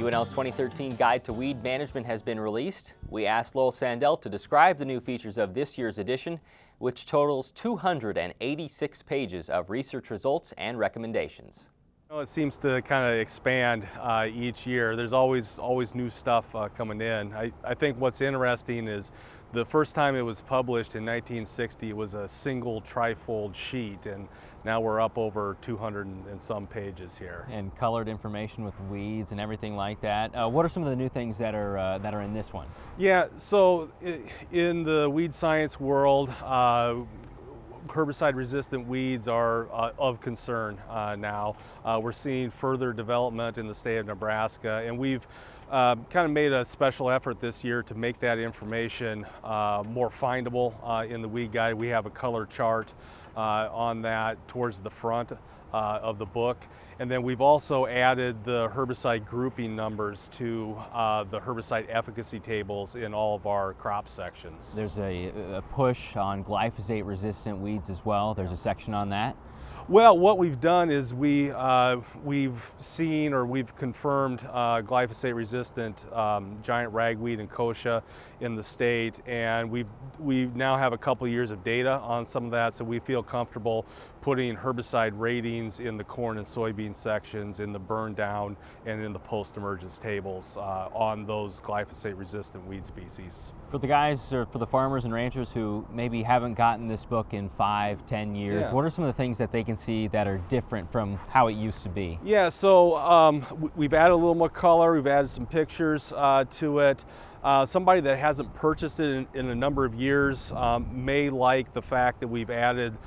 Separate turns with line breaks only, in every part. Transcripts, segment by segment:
UNL's 2013 Guide to Weed Management has been released. We asked Lowell Sandell to describe the new features of this year's edition, which totals 286 pages of research results and recommendations.
It seems to kind of expand each year. There's always new stuff coming in. I think what's interesting is the first time it was published in 1960, it was a single trifold sheet, and now we're up over 200 and some pages here.
And colored information with weeds and everything like that. What are some of the new things that are in this one?
Yeah, so in the weed science world, herbicide-resistant weeds are of concern now. We're seeing further development in the state of Nebraska, and we've kind of made a special effort this year to make that information more findable in the weed guide. We have a color chart on that towards the front of the book. And then we've also added the herbicide grouping numbers to the herbicide efficacy tables in all of our crop sections.
There's a push on glyphosate-resistant weeds as well. There's a section on that.
Well, what we've done is we've seen or we've confirmed glyphosate-resistant giant ragweed and kochia in the state, and we now have a couple years of data on some of that, so we feel comfortable putting herbicide ratings in the corn and soybean sections, in the burn down, and in the post-emergence tables on those glyphosate-resistant weed species.
For the guys, or for the farmers and ranchers who maybe haven't gotten this book in 5-10 years, what are some of the things that they can see that are different from how it used to be?
Yeah, so we've added a little more color, we've added some pictures to it. Somebody that hasn't purchased it in a number of years may like the fact that we've added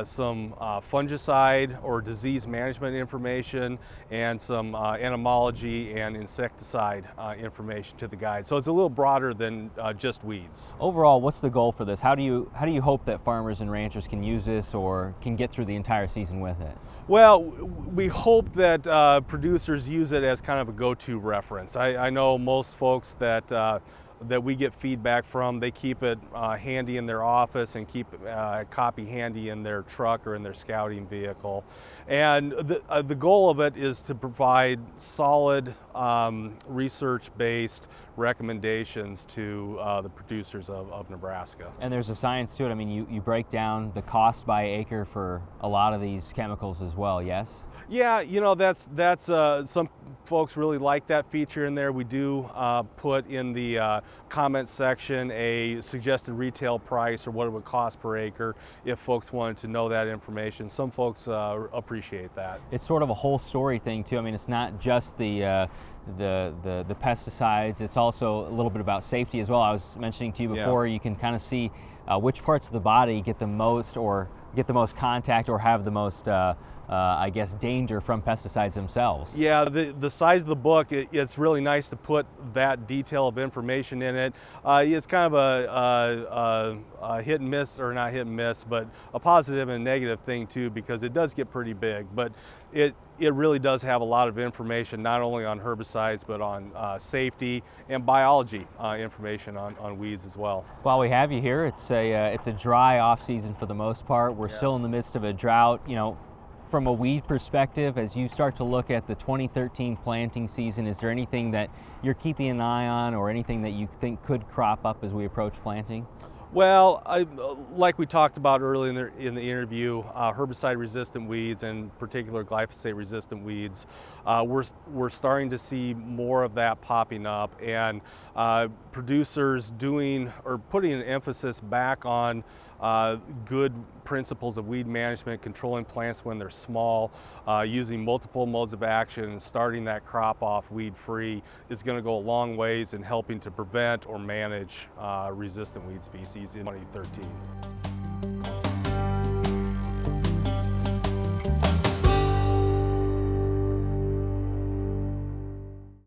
some fungicide or disease management information and some entomology and insecticide information to the guide. So it's a little broader than just weeds.
Overall, what's the goal for this? How do you hope that farmers and ranchers can use this or can get through the entire season with it?
Well, we hope that producers use it as kind of a go-to reference. I know most folks that we get feedback from, they keep it handy in their office and keep a copy handy in their truck or in their scouting vehicle. And the goal of it is to provide solid research-based recommendations to the producers of Nebraska.
And there's a science to it. I mean, you break down the cost by acre for a lot of these chemicals as well, yes?
Yeah, you know, that's some folks really like that feature in there. We do put in the comment section a suggested retail price or what it would cost per acre if folks wanted to know that information. Some folks appreciate that.
It's sort of a whole story thing too. I mean, it's not just the pesticides, it's also a little bit about safety as well. I was mentioning to you before, you can kind of see which parts of the body get the most contact or have the most I guess danger from pesticides themselves.
Yeah, the size of the book, it's really nice to put that detail of information in it. It's kind of a hit and miss, or not hit and miss, but a positive and a negative thing too, because it does get pretty big, but it really does have a lot of information, not only on herbicides, but on safety and biology information on weeds as well.
While we have you here, it's a dry off season for the most part. We're still in the midst of a drought. You know, from a weed perspective, as you start to look at the 2013 planting season, is there anything that you're keeping an eye on or anything that you think could crop up as we approach planting?
Well, like we talked about earlier in the interview, herbicide-resistant weeds, and in particular glyphosate-resistant weeds, we're starting to see more of that popping up, and producers doing or putting an emphasis back on good principles of weed management, controlling plants when they're small, using multiple modes of action, and starting that crop off weed-free is going to go a long ways in helping to prevent or manage resistant weed species in 2013.